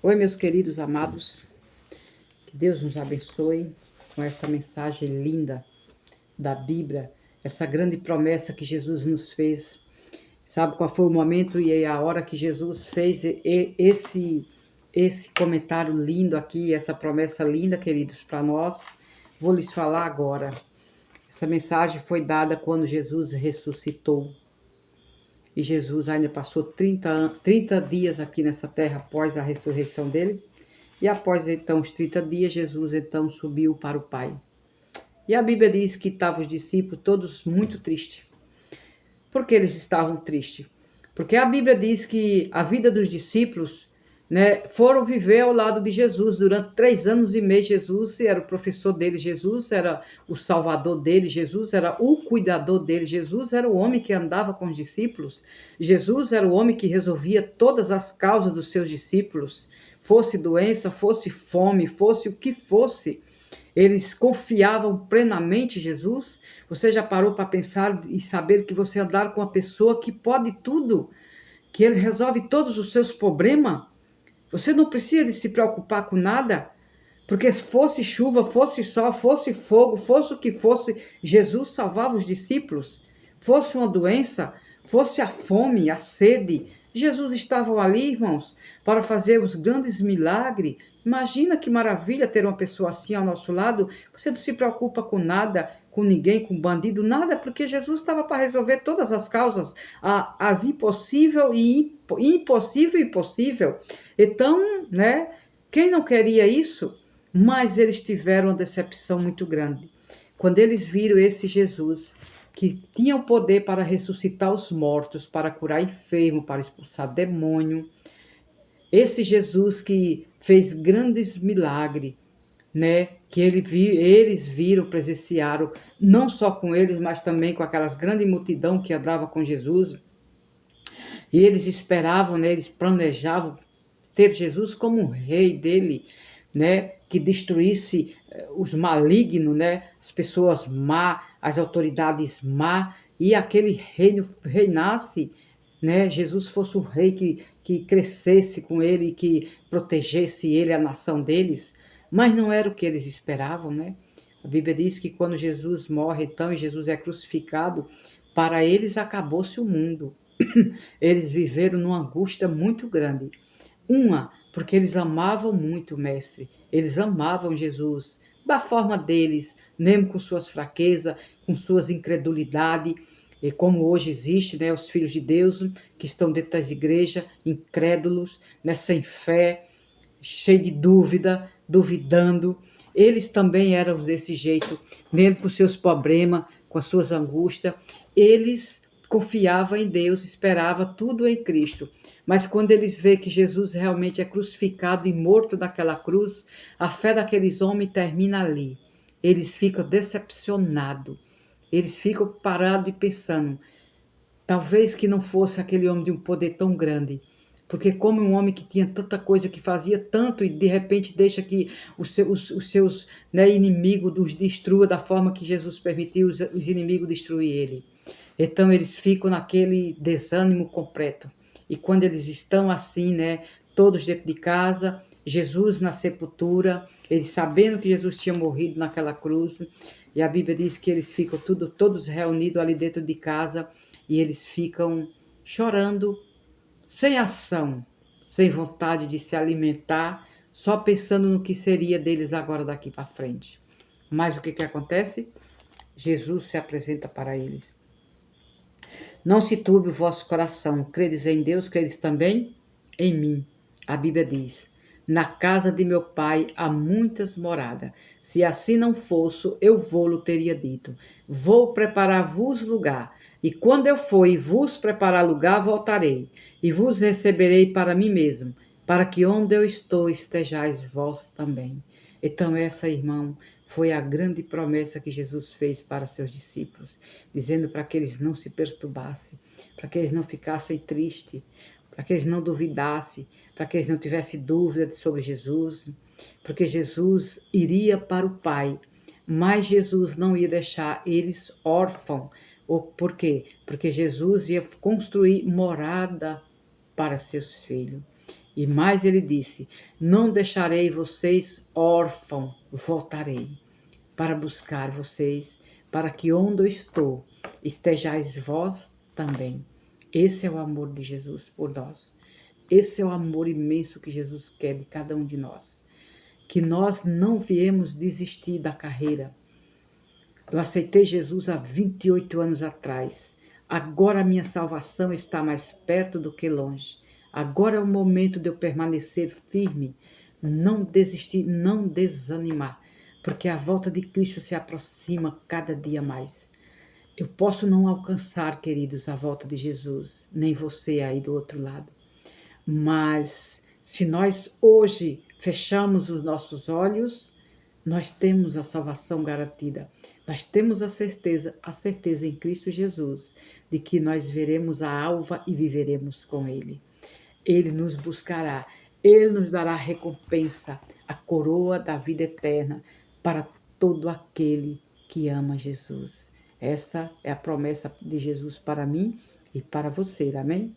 Oi, meus queridos amados, que Deus nos abençoe com essa mensagem linda da Bíblia, essa grande promessa que Jesus nos fez. Sabe qual foi o momento e a hora que Jesus fez esse comentário lindo aqui, essa promessa linda, queridos, para nós? Vou lhes falar agora. Essa mensagem foi dada quando Jesus ressuscitou. E Jesus ainda passou 30 dias aqui nessa terra após a ressurreição dele. E após então os 30 dias, Jesus então subiu para o Pai. E a Bíblia diz que estavam os discípulos todos muito tristes. Por que eles estavam tristes? Porque a Bíblia diz que a vida dos discípulos, né, foram viver ao lado de Jesus durante 3 anos e meio. Jesus era o professor deles, Jesus era o salvador deles, Jesus era o cuidador deles, Jesus era o homem que andava com os discípulos, Jesus era o homem que resolvia todas as causas dos seus discípulos, fosse doença, fosse fome, fosse o que fosse. Eles confiavam plenamente em Jesus. Você já parou para pensar e saber que você andar com uma pessoa que pode tudo, que ele resolve todos os seus problemas? Você não precisa de se preocupar com nada, porque se fosse chuva, fosse sol, fosse fogo, fosse o que fosse, Jesus salvava os discípulos. Fosse uma doença, fosse a fome, a sede, Jesus estava ali, irmãos, para fazer os grandes milagres. Imagina que maravilha ter uma pessoa assim ao nosso lado. Você não se preocupa com nada, com ninguém, com bandido, nada, porque Jesus estava para resolver todas as causas, as impossível e impossível e possível. Então, né, quem não queria isso? Mas eles tiveram uma decepção muito grande. Quando eles viram esse Jesus, que tinha o poder para ressuscitar os mortos, para curar enfermo, para expulsar demônio, esse Jesus que fez grandes milagres, né? Que eles viram, presenciaram, não só com eles, mas também com aquelas grande multidão que andava com Jesus. E eles esperavam, né? Eles planejavam ter Jesus como um rei dele, né? Que destruísse os malignos, né? As pessoas má, as autoridades má, e aquele reino reinasse, né? Jesus fosse o rei que crescesse com ele, que protegesse ele, a nação deles. Mas não era o que eles esperavam, né? A Bíblia diz que quando Jesus morre, então, e Jesus é crucificado, para eles acabou-se o mundo. Eles viveram numa angústia muito grande. Uma, porque eles amavam muito o Mestre, eles amavam Jesus, da forma deles, mesmo com suas fraquezas, com suas incredulidades, e como hoje existe, né, os filhos de Deus que estão dentro das igrejas, incrédulos, né, sem fé, cheios de dúvida, duvidando. Eles também eram desse jeito, mesmo com seus problemas, com as suas angústias, eles confiavam em Deus, esperavam tudo em Cristo. Mas quando eles veem que Jesus realmente é crucificado e morto naquela cruz, a fé daqueles homens termina ali. Eles ficam decepcionados. Eles ficam parados e pensando, talvez que não fosse aquele homem de um poder tão grande. Porque como um homem que tinha tanta coisa, que fazia tanto, e de repente deixa que os seus, né, inimigos os destrua da forma que Jesus permitiu os inimigos destruir ele. Então eles ficam naquele desânimo completo. E quando eles estão assim, né, todos dentro de casa, Jesus na sepultura, eles sabendo que Jesus tinha morrido naquela cruz, e a Bíblia diz que eles ficam todos reunidos ali dentro de casa, e eles ficam chorando, sem ação, sem vontade de se alimentar, só pensando no que seria deles agora daqui para frente. Mas o que acontece? Jesus se apresenta para eles. Não se turbe o vosso coração, credes em Deus, credes também em mim. A Bíblia diz, na casa de meu pai há muitas moradas. Se assim não fosse, eu vou-lo teria dito. Vou preparar-vos lugar. E quando eu for e vos preparar lugar, voltarei. E vos receberei para mim mesmo, para que onde eu estou estejais vós também. Então essa, irmão, foi a grande promessa que Jesus fez para seus discípulos, dizendo para que eles não se perturbassem, para que eles não ficassem tristes, para que eles não duvidassem, para que eles não tivessem dúvida sobre Jesus, porque Jesus iria para o Pai, mas Jesus não ia deixar eles órfãos. Por quê? Porque Jesus ia construir morada para seus filhos. E mais ele disse: não deixarei vocês órfãos, voltarei para buscar vocês, para que onde eu estou, estejais vós também. Esse é o amor de Jesus por nós. Esse é o amor imenso que Jesus quer de cada um de nós. Que nós não viemos desistir da carreira. Eu aceitei Jesus há 28 anos atrás. Agora a minha salvação está mais perto do que longe. Agora é o momento de eu permanecer firme, não desistir, não desanimar, porque a volta de Cristo se aproxima cada dia mais. Eu posso não alcançar, queridos, a volta de Jesus, nem você aí do outro lado. Mas se nós hoje fechamos os nossos olhos, nós temos a salvação garantida. Nós temos a certeza em Cristo Jesus de que nós veremos a alva e viveremos com Ele. Ele nos buscará, Ele nos dará recompensa, a coroa da vida eterna para todo aquele que ama Jesus. Essa é a promessa de Jesus para mim e para você, amém?